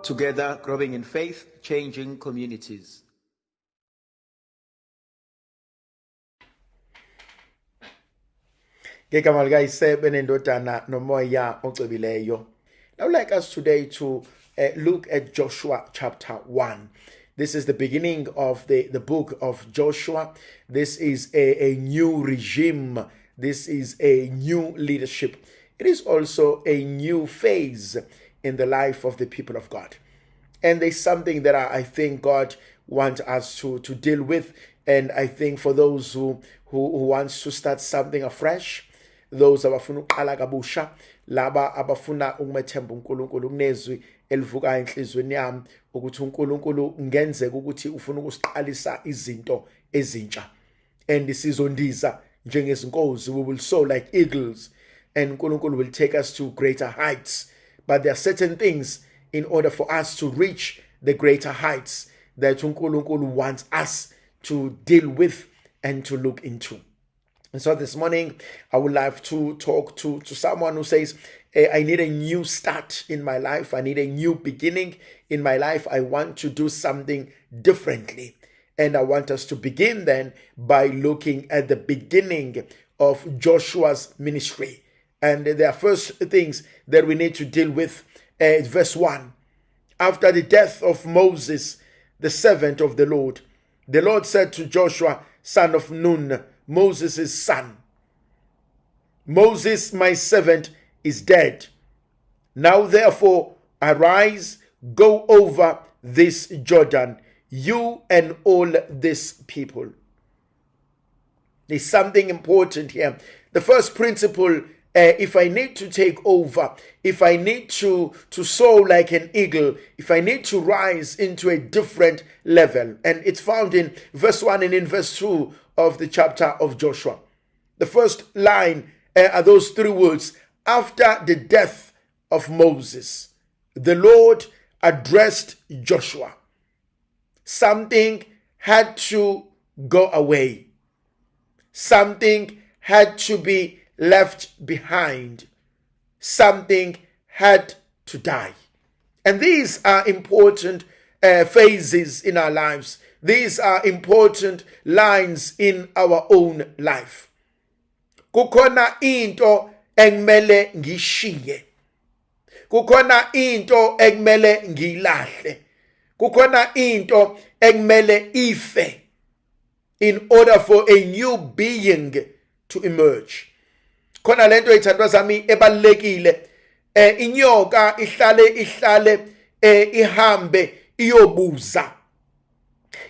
Together, growing in faith, changing communities. Ngegama likaYisebe nendodana nomoya ocwebileyo. I would like us today to look at Joshua chapter 1. This is the beginning of the book of Joshua. This is a new regime. This is a new leadership. It is also a new phase in the life of the people of God. And there's something that I think God wants us to deal with. And I think for those who wants to start something afresh, those abafuna uqala kabusha, laba abafuna ukumethemba uNkulunkulu kunezwi elivuka enhlizweni yami ukuthi uNkulunkulu ngenzeka ukuthi ufuna ukusiqalisa izinto ezintsha. And sizondiza njengezinkozi, we will soar like eagles, and uNkulunkulu will take us to greater heights. But there are certain things in order for us to reach the greater heights that uNkulunkulu wants us to deal with and to look into. And so this morning, I would like to talk to someone who says, I need a new start in my life. I need a new beginning in my life. I want to do something differently. And I want us to begin then by looking at the beginning of Joshua's ministry. And there are first things that we need to deal with. Verse 1. After the death of Moses, the servant of the Lord said to Joshua, son of Nun, Moses' son, Moses, my servant, is dead. Now therefore arise, go over this Jordan, you and all this people. There's something important here. The first principle, if I need to take over, if I need to soar like an eagle, if I need to rise into a different level, and it's found in verse 1 and in verse 2 of the chapter of Joshua. The first line are those three words. After the death of Moses, the Lord addressed Joshua. Something had to go away. Something had to be left behind. Something had to die. And these are important phases in our lives. These are important lines in our own life. Kukhona into ekumele ngishiye. Kukhona into ekumele ngilahle. Kukhona into ekumele ife in order for a new being to emerge. Khona lento ithandwa zami ebalekile, inyoka ihlale ihambe iyobuza,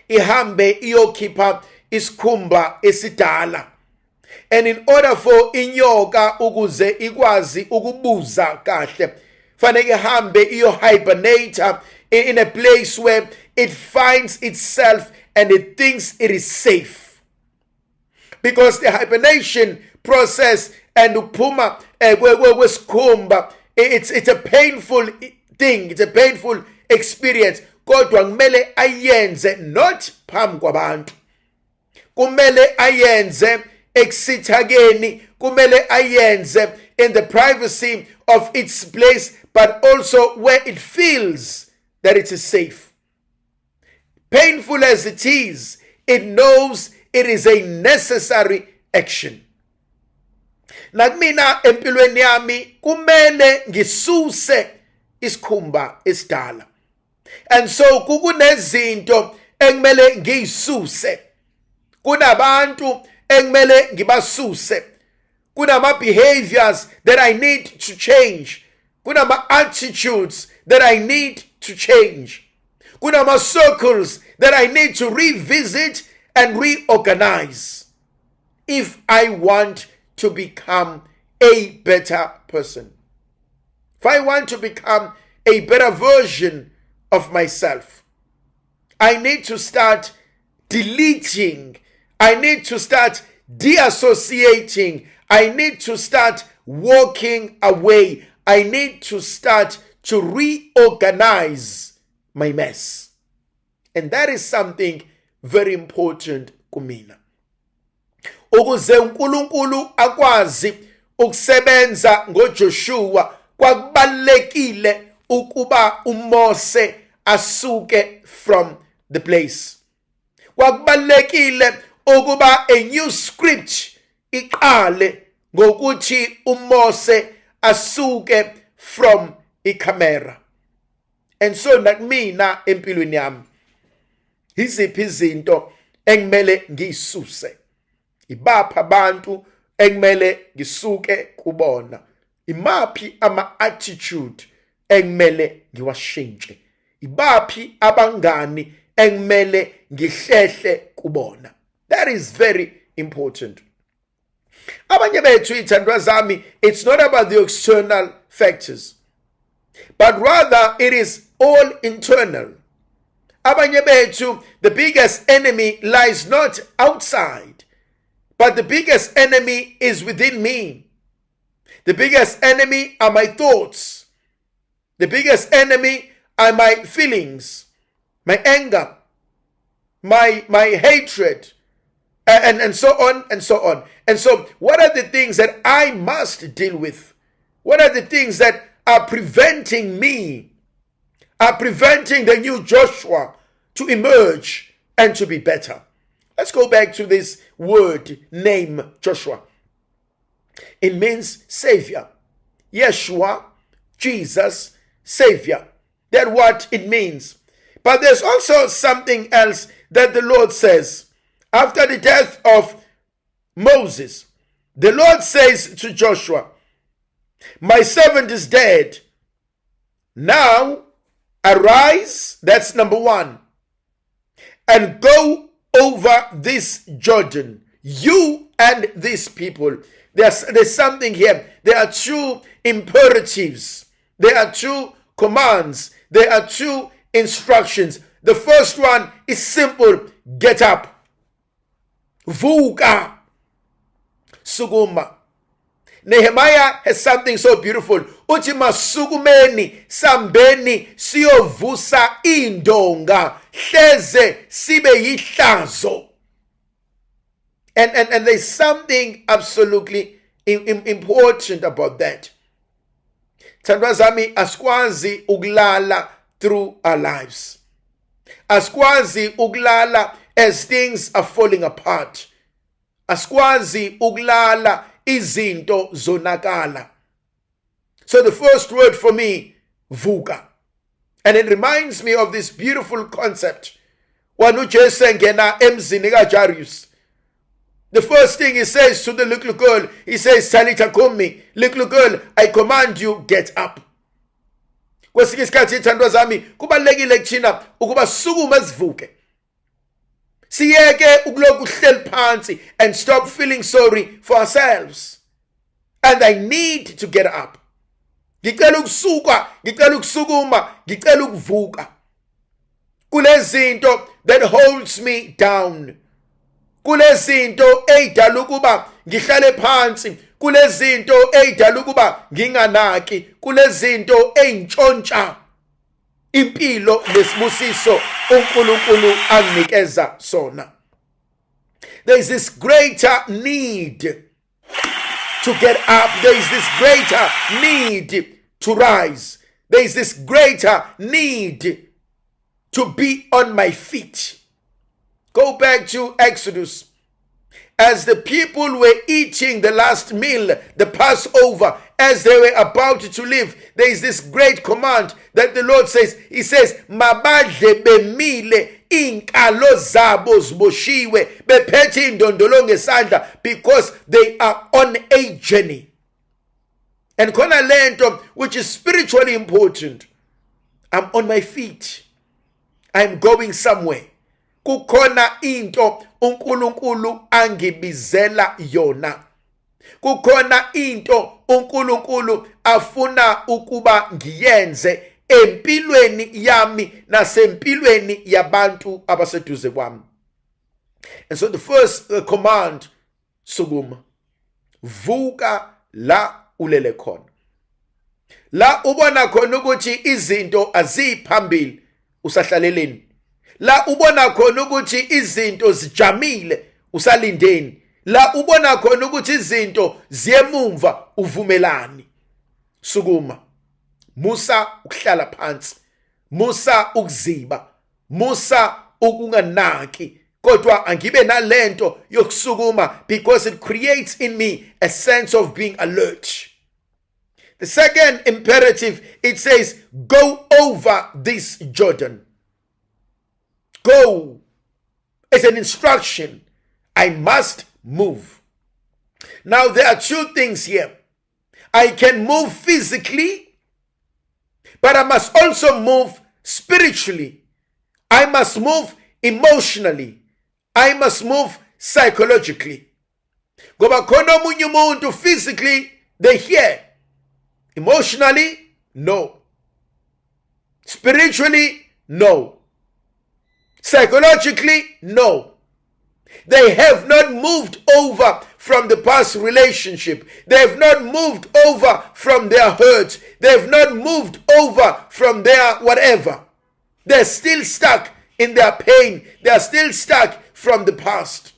ihambe iyokhipha isikhumba esidala. And in order for inyoka ukuze ikwazi ukubuza kahle, fanele ihambe hibernate in a place where it finds itself and it thinks it is safe. Because the hibernation process and uphuma kwesikhumba, it's a painful thing, it's a painful experience. Kodwa kumele ayenze not phambi kwabantu. Kumele ayenze ekusithakeni, kumele ayenze in the privacy of its place, but also where it feels that it is safe. Painful as it is, it knows it is a necessary action. Nakumina empilweni yami kumele ngisuse isikhumba esidala. And so kukunezinto ekumele ngiyisuse. Kunabantu ekumele ngibasuse. Kunama behaviors that I need to change. Kunama attitudes that I need to change. Kunama circles that I need to revisit and reorganize if I want to become a better person. If I want to become a better version of myself, I need to start deleting. I need to start deassociating. I need to start walking away. I need to start to reorganize my mess. And that is something very important kumina. Ukuze uNkulunkulu akwazi ukusebenza ngoJoshua, kwakubalekile ukuba uMose asuke from the place. Kwakubalekile ukuba a new script iqale ngokuthi uMose asuke from iCamera. And so nakumina empilweni yami iziphi izinto engimele ngiyisuse, ibapha abantu engimele ngisuke kubona, imaphi ama-attitude engimele ngiwashintshe, ibaphi abangani engimele ngihlehle kubona. That is very important. Abanye bethu ithandwa zami, it's not about the external factors, but rather it is all internal. Abanye bethu, the biggest enemy lies not outside, but the biggest enemy is within me. The biggest enemy are my thoughts. The biggest enemy are my feelings, my anger, my hatred, and so on and so on. And so what are the things that I must deal with? What are the things that are preventing me, are preventing the new Joshua to emerge and to be better? Let's go back to this word name, Joshua. It means Savior. Yeshua, Jesus, Savior. That's what it means. But there's also something else that the Lord says. After the death of Moses, the Lord says to Joshua, my servant is dead. Now arise, that's number one, and go over this Jordan, you and these people. There's something here. There are two imperatives. There are two commands. There are two instructions. The first one is simple. Get up. Vuka. Sukuma. Nehemiah has something so beautiful. Uthi masukumeni sambeni siyovusa indonga hleze sibe yihlazo. And there's something absolutely important about that. Thandwa zami, asikwazi ukulala through our lives. Asikwazi ukulala as things are falling apart. Asikwazi ukulala izinto zonakala. So the first word for me, vuka. And it reminds me of this beautiful concept. When uJesu engena emzini kaJairus, the first thing he says to the little girl, he says, Talitha kumi, little girl, I command you, get up. Kwesinye isikhathi ithandwa zami, kubalekile kuthina ukuba sukuma sivuke. Siyeke ukulokhu hleli phansi and stop feeling sorry for ourselves. And I need to get up. Ngicela ukusuka, ngicela ukusukuma, ngicela ukuvuka. Kulezinto that holds me down. Kulezinto eyidala ukuba ngihlale phansi, kulezinto eyidala ukuba nginganaki, kulezinto eyintshontsha impilo lesibusiso uNkulunkulu anginikeza sona. There is this greater need to get up. There is this greater need to rise. There is this greater need to be on my feet. Go back to Exodus. As the people were eating the last meal, the Passover, as they were about to leave, there is this great command that the Lord says. He says, mabadle bemile inkalo zabo ziboshiwe bephethe indondolo ngesandla, because they are on a journey. And khona lento which is spiritually important. I'm on my feet. I'm going somewhere. Kukhona into uNkulunkulu angibizela yona. Kukhona into uNkulunkulu afuna ukuba ngiyenze empilweni yami nasempilweni yabantu abaseduze kwami. And so the first command, sukuma. Vuka la ulele khona. La ubona khona ukuthi izinto aziphambili, usahlaleleni. La ubona khona ukuthi izinto zijamile, usalindeni. La ubona khona ukuthi izinto ziyemumva, uvumelani. Sukuma. musa ukuhlala phansi, musa ukuziba, musa ukunganaki, kodwa angibe nalento yokusukuma, because it creates in me a sense of being alert. The second imperative, it says, go over this Jordan. Go. It's an instruction. I must move. Now, there are two things here. I can move physically, but I must also move spiritually. I must move emotionally. I must move psychologically. Ngoba khona omunye umuntu physically they hear. Emotionally, no. Spiritually, no. Psychologically, no. They have not moved over from the past relationship. They have not moved over from their hurt. They have not moved over from their whatever. They're still stuck in their pain. They are still stuck from the past.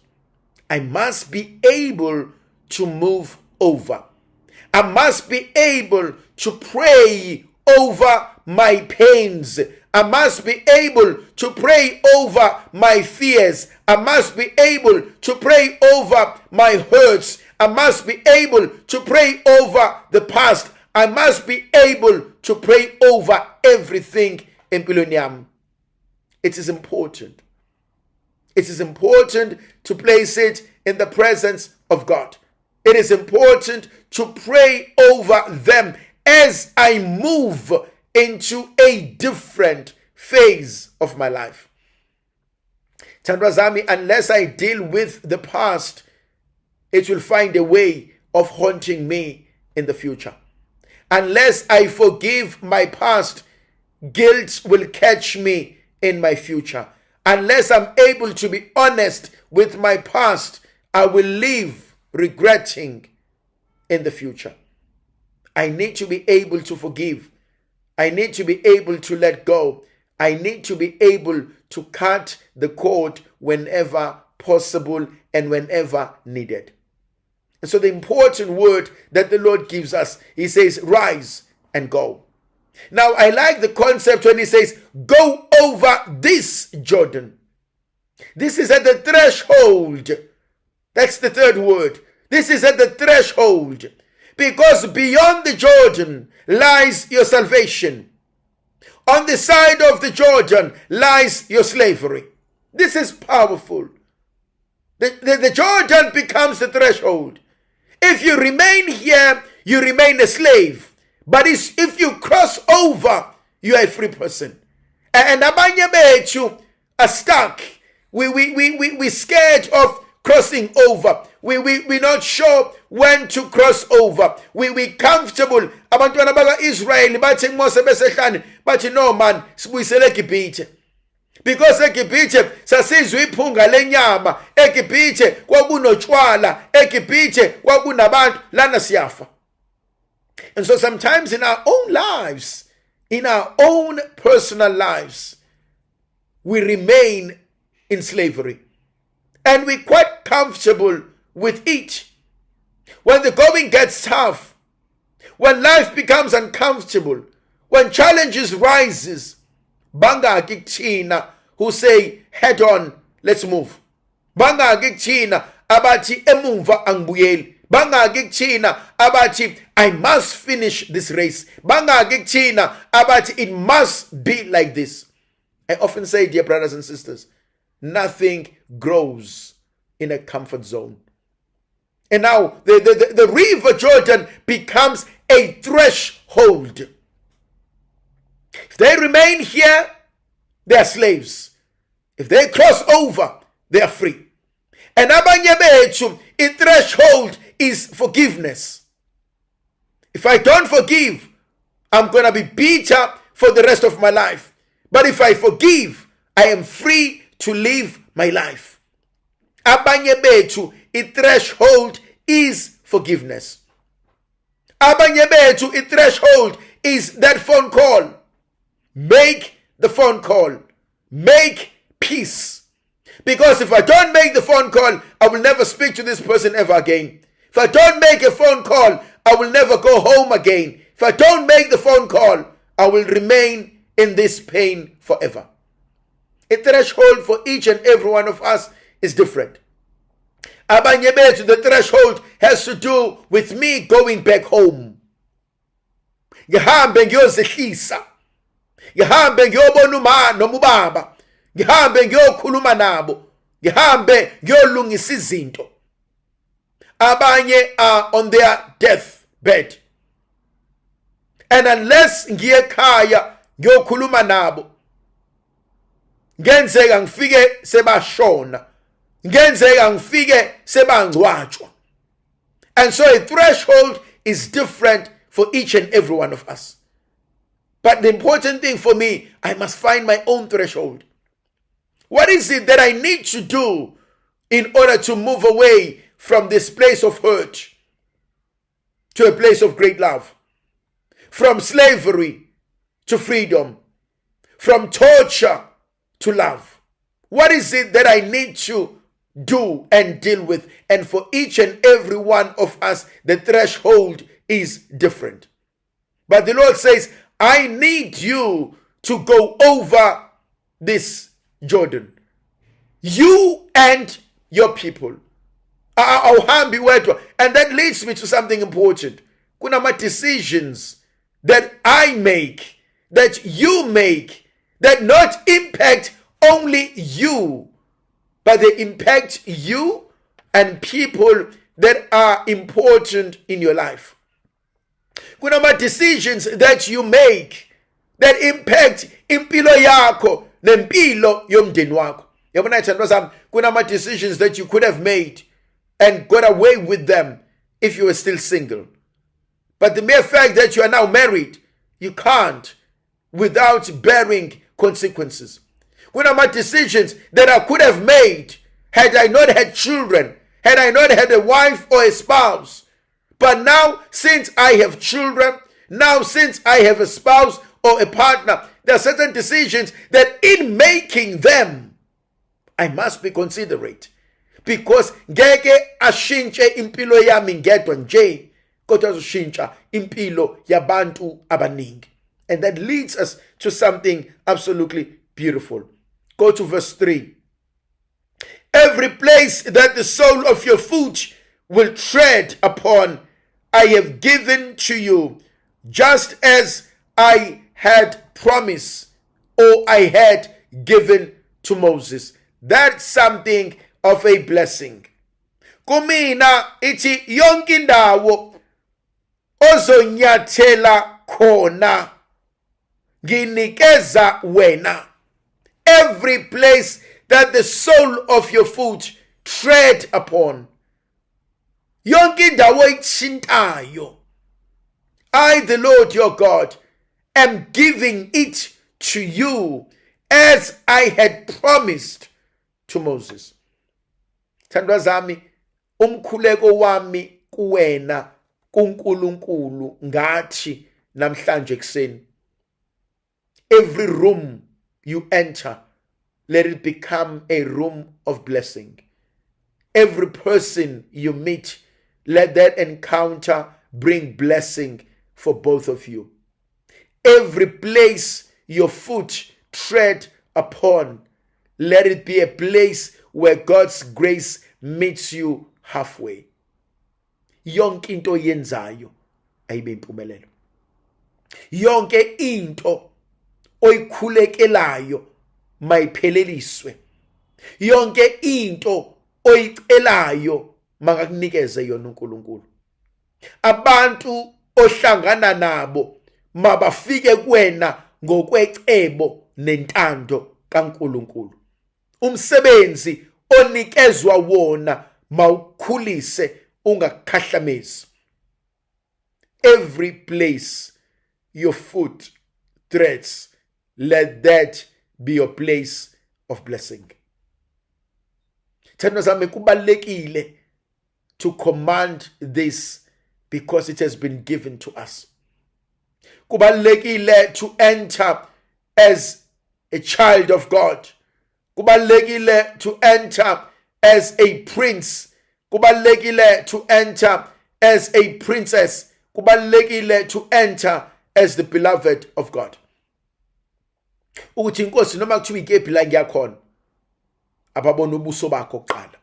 I must be able to move over. I must be able to pray over my pains. I must be able to pray over my fears. I must be able to pray over my hurts. I must be able to pray over the past. I must be able to pray over everything in Piloniam. It is important. It is important to place it in the presence of God. It is important to pray over them as I move into a different phase of my life. Tandrazami, unless I deal with the past, it will find a way of haunting me in the future. Unless I forgive my past, guilt will catch me in my future. Unless I'm able to be honest with my past, I will live regretting in the future. I need to be able to forgive. I need to be able to let go. I need to be able to cut the cord whenever possible and whenever needed. And so the important word that the Lord gives us, he says, rise and go. Now, I like the concept when he says, go over this Jordan. This is at the threshold. That's the third word. This is at the threshold. Because beyond the Jordan lies your salvation. On the side of the Jordan lies your slavery. This is powerful. The Jordan becomes the threshold. If you remain here, you remain a slave. But if you cross over, you are a free person. And abanye bethu are stuck. We're scared of crossing over. We're not sure when to cross over. We comfortable. Abantwana baka Israel bathi Mose besehlane bathi no man sibuyisele eGibhithe. Because eGibhithe sasizwe iphunga lenyama, eGibhithe kwakunotshwala, eGibhithe kwakunabantu, lana siyafa. And so sometimes in our own lives, in our own personal lives, we remain in slavery. And we're quite comfortable with it. When the going gets tough, when life becomes uncomfortable, when challenges rises, banga kithina who say head on, let's move. Banga kithina abati emumva angibuyeli. Banga kithina abati I must finish this race. Banga kithina abati it must be like this. I often say, dear brothers and sisters, nothing grows in a comfort zone. And now the river Jordan becomes a threshold. If they remain here, they are slaves. If they cross over, they are free. And abanye bethu, a threshold is forgiveness. If I don't forgive, I'm going to be bitter for the rest of my life. But if I forgive, I am free to live my life. Abanye bethu, a threshold is forgiveness. Abanye bethu, a threshold is that phone call. Make the phone call. Make peace. Because if I don't make the phone call, I will never speak to this person ever again. If I don't make a phone call, I will never go home again. if I don't make the phone call, I will remain in this pain forever. A threshold for each and every one of us is different. Abanye bethu, the threshold has to do with me going back home. Ngihambe ngiyozehlisa. Ngihambe ngiyobona uma noma ubaba. Ngihambe ngiyokhuluma nabo. Ngihambe ngiyolungisa izinto. Abanye are on their deathbed. And unless ngiye ekhaya ngiyokhuluma nabo, ngenzeka ngifike sebashona, ngenzeka ngifike sebangcwatshwa. And so a threshold is different for each and every one of us. But the important thing for me, I must find my own threshold. What is it that I need to do in order to move away from this place of hurt to a place of great love? From slavery to freedom, from torture to love. What is it that I need to do and deal with? And for each and every one of us, the threshold is different. But the Lord says, I need you to go over this Jordan. You and your people. And that leads me to something important. Kuna decisions that I make, that you make, that not impact only you, but they impact you and people that are important in your life. Kuna decisions that you make that impact impilo yakho nempilo yomndeni wakho. Yabona ithandwa sami, kuna decisions that you could have made and got away with them if you were still single. But the mere fact that you are now married, you can't without bearing consequences. When I'm at decisions that I could have made had I not had children, had I not had a wife or a spouse. But now, since I have children, now since I have a spouse or a partner, there are certain decisions that in making them, I must be considerate. Because ngeke ashintshe impilo yami ngedwa nje, kodwa azoshintsha impilo yabantu abaningi. And that leads us to something absolutely beautiful. Go to verse 3. Every place that the sole of your foot will tread upon, I have given to you, just as I had promised, or I had given to Moses. That's something of a blessing. Kumina iti yonke indawo ozonyathela khona nginikeza wena. Every place that the sole of your foot tread upon, yonke indawo oyithintayo, I, the Lord your God, am giving it to you as I had promised to Moses. Thandwa zami, umkhuleko wami kuwena kuNkulunkulu ngathi namhlanje ekseni. Every room you enter, let it become a room of blessing. Every person you meet, let that encounter bring blessing for both of you. Every place your foot tread upon, let it be a place where God's grace meets you halfway. Yonke into yenzayo ayibe impumelelo. Yonke into oyikhulekelayo mayipheleliswe. Yonke into oyicelayo makakunikeze yona uNkulunkulu. Abantu ohlangana nabo mabafike kuwena ngokwecebo nentando kaNkulunkulu. Umsebenzi onikezwa wona mawukhulise ungakhahlamezi. Every place your foot treads, let that be your place of blessing. Thandwa zami, kubalekile to command this because it has been given to us. Kubalekile to enter as a child of God. Kubalekile to enter as a prince. Kubalekile to enter as a princess. kubalulekile to enter as the beloved of God. Ukuthi inkosi noma kuthiwa ikephi la ngiyakhona ababona ubuso bakho kuqala.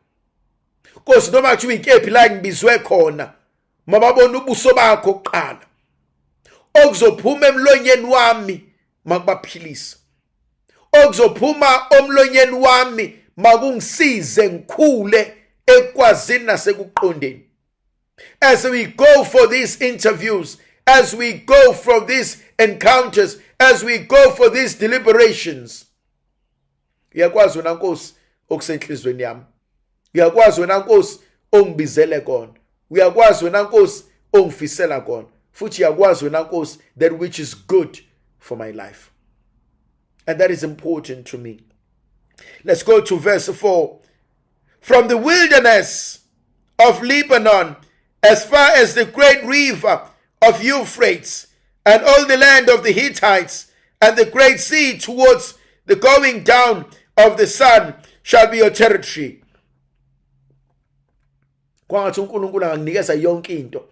Inkosi noma kuthiwa ikephi la ngibizwe khona mababona ubuso bakho kuqala. Okuzophuma emlonyeni wami makubaphilisa. Okuzophuma omlonyeni wami makungisize ngikhule ekwazini nasekuqondeni. As we go for these interviews, as we go for these encounters, as we go for these deliberations, uyakwazi wena Nkosi okusenhlizweni yami. Uyakwazi wena Nkosi ongibizele kona. Uyakwazi wena Nkosi ongifisela kona. Futhi uyakwazi wena Nkosi that which is good for my life. And that is important to me. Let's go to verse 4. From the wilderness of Lebanon, as far as the great river of Euphrates, and all the land of the Hittites, and the great sea towards the going down of the sun, shall be your territory. Kwangathi uNkulunkulu angakunikeza yonke into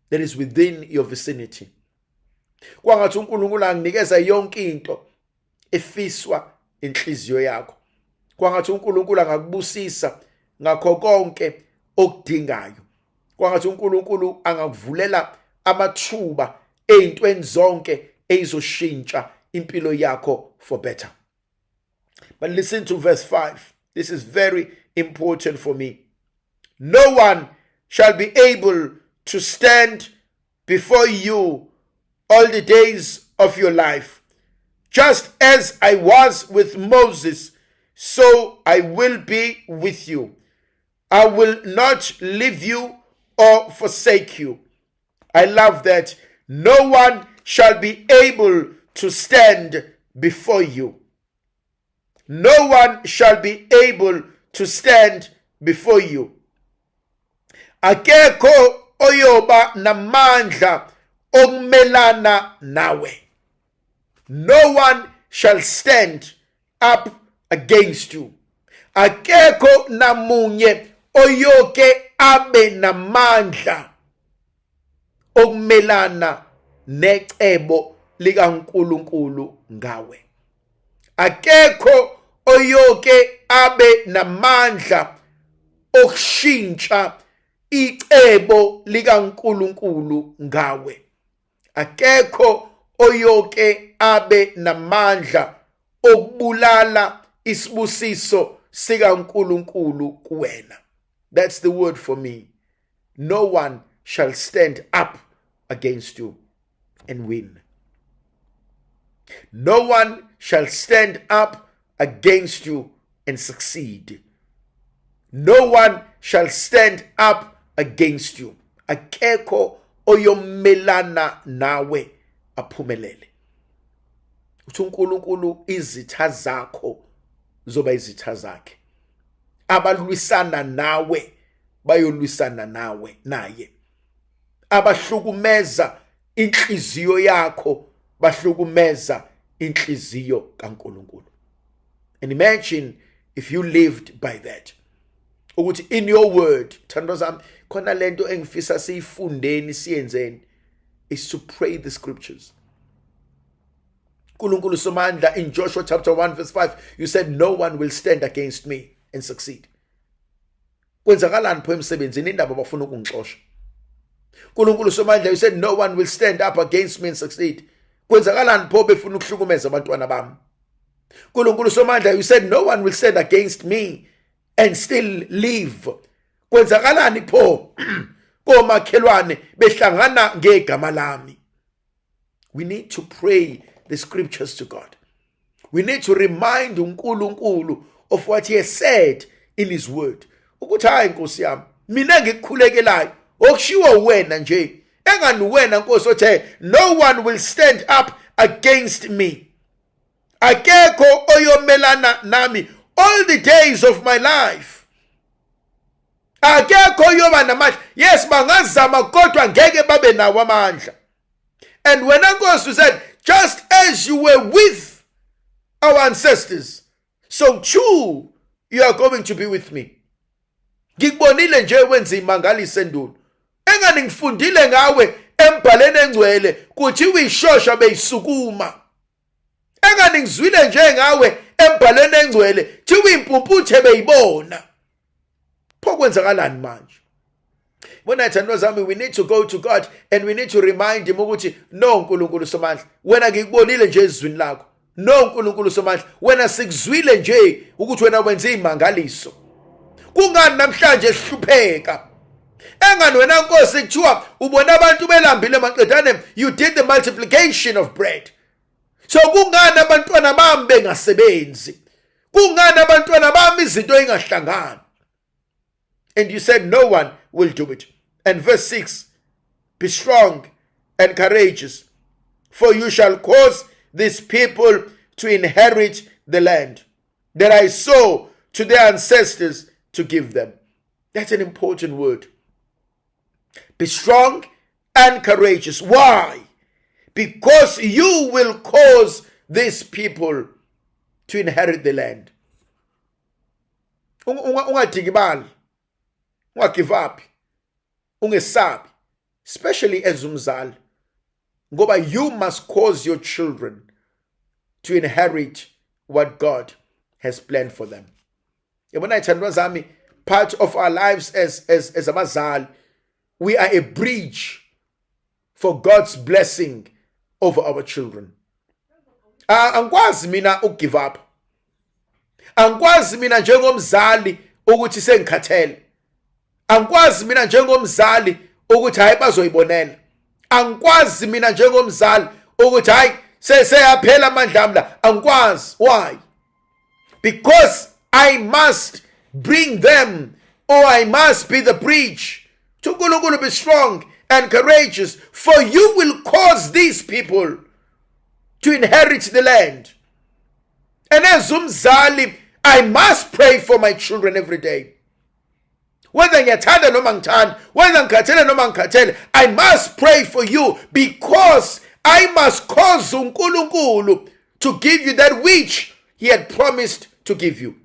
that is within your vicinity. Kwangathi uNkulunkulu angakunikeza yonke into efiswa inhliziyo yakho. Kwangathi uNkulunkulu angakubusisa ngakho konke okudingayo. Kwangathi uNkulunkulu angakuvulela amathuba ezintweni zonke ezoshintsha impilo yakho for better. But listen to verse 5. This is very important for me. No one shall be able to stand before you all the days of your life. Just as I was with Moses, so I will be with you. I will not leave you or forsake you. I love that. No one shall be able to stand before you. No one shall be able to stand before you. Akekho oyoba namandla okumelana nawe. No one shall stand up against you. Akekho namunye oyoke abe namandla okumelana necebo likaNkulunkulu ngawe. Akekho oyoke abe namandla okushintsha icebo likaNkulunkulu ngawe. Akekho oyoke abe namandla okubulala isibusiso sikaNkulunkulu kuwena. That's the word for me. No one shall stand up against you and win. No one shall stand up against you and succeed. No one shall stand up against you. Akekho oyomelana nawe aphumelele. Uthi uNkulunkulu izitha zakho zoba izitha zakhe. Abalwisana nawe bayolwisana nawe naye. Abahlukumeza inhliziyo yakho bahlukumeza inhliziyo kaNkulunkulu. And imagine if you lived by that. Ukuthi in your word, thandwa zami, khona lento engifisa siyifundeni siyenzeni is to pray the scriptures. Nkulunkulu Somandla in Joshua chapter 1 verse 5, you said no one will stand against me and succeed. Kwenzakalani pho emsebenzini indaba bafuna ukungixosha? Nkulunkulu Somandla, you said no one will stand up against me and succeed. Kwenzakalani pho befuna ukuhlukumeza abantwana bami? Nkulunkulu Somandla, you said no one will stand against me and still live. Kwenzakalani pho komakhelwane behlangana ngegama lami? We need to pray the scriptures to God. We need to remind uNkulunkulu of what he has said in his word. Ukuthi hayi Nkosi yami, mina ngikukhulekelayo okushiwo wena nje. Engani wena Nkosi othe no one will stand up against me. Akekho oyomelana nami all the days of my life. Akekho oyoba namandla. Yes, bangazama kodwa ngeke babe nawo amandla. And when Nkosi said, just as you were with our ancestors, so too you are going to be with me. Ngikubonile nje wenza imangaliso endulo. engani ngifundile ngawe embhaleni engcwele kuthiwa ishosha beyisukuma. Engani ngizwile nje ngawe embhaleni engcwele thiwa impumputhe beyibona. Pho kwenzakalani manje? When I tell zami, we need to go to God and we need to remind him ukuthi no uNkulunkulu somandla wena ngikubonile nje ezwini lakho. No uNkulunkulu somandla wena sikuzwile nje ukuthi wena wenza imangaliso. Kungani namhlanje sihlupheka? Engani wena Nkosi kuthiwa ubona abantu belambile maqedane, you did the multiplication of bread. So kungani abantwana bami bengasebenzi? Kungani abantwana bami izinto ingahlangani? And you said no one will do it. And verse 6, be strong and courageous, for you shall cause these people to inherit the land that I swore to their ancestors to give them. That's an important word. Be strong and courageous. Why? Because you will cause these people to inherit the land. Ungadikibali, ungagive up, ungesabi, especially as umzali, ngoba you must cause your children to inherit what God has planned for them. Yabona ithandwa zami, part of our lives as abazali, we are a bridge for God's blessing over our children. Angikwazi mina ugive up. Angikwazi mina njengomzali ukuthi sengikhathele. Angikwazi mina njengomzali ukuthi hayi bazoyibonela. Angikwazi mina njengomzali ukuthi hayi seyaphela amandla ami la. Angikwazi. Why? Because I must bring them, or I must be the bridge to uNkulunkulu. Be strong and courageous, for you will cause these people to inherit the land. And as umzali, I must pray for my children every day. Whether ngiyathanda noma ngithanda, whether ngikhathele noma ngikhathele, I must pray for you, because I must cause uNkulunkulu to give you that which he had promised to give you.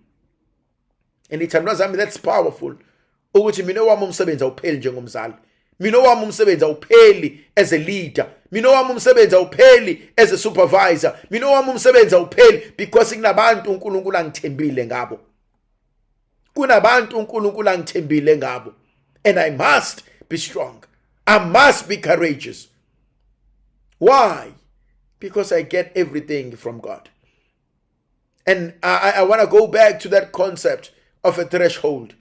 And ithandwa zami, that's powerful. Ukuthi mina wami umsebenzi awupheli njengomzali. Mina wami umsebenzi awupheli as a leader. Mina wami umsebenzi awupheli as a supervisor. Mina wami umsebenzi awupheli because kunabantu uNkulunkulu angithembile ngabo. Kunabantu uNkulunkulu angithembile ngabo. And I must be strong. I must be courageous. Why? Because I get everything from God. And I want to go back to that concept of a threshold.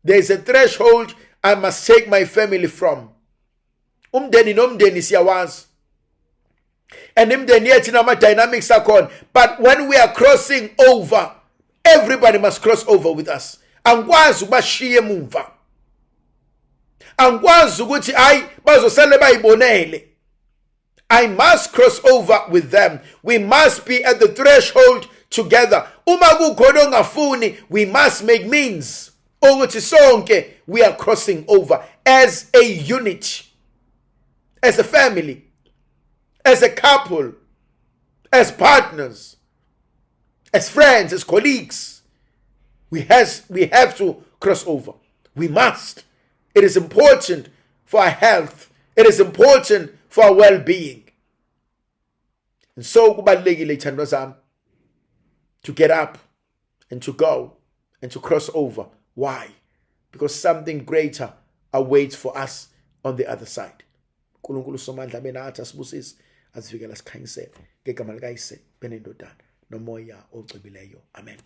There's a threshold I must take my family from. Umdeni nomdeni siyawazi. And imdeni yethu nama dynamics akhona. But when we are crossing over, everybody must cross over with us. Angikwazi ukubashiya emuva. Angikwazi ukuthi hayi bazosale bayibonele. I must cross over with them. We must be at the threshold together. Uma kukhona ongafuni, we must make means ukuthi sonke we are crossing over as a unit, as a family, as a couple, as partners, as friends, as colleagues. We have to cross over. We must. It is important for our health. It is important for our well-being. And so kubalulekile ithandwa zami to get up and to go and to cross over. Why? Because something greater awaits for us on the other side. uNkulunkulu somandla benathi asibusise asivikela sikhanyisele ngegama likaYise benendodana nomoya ogcibileyo. Amen.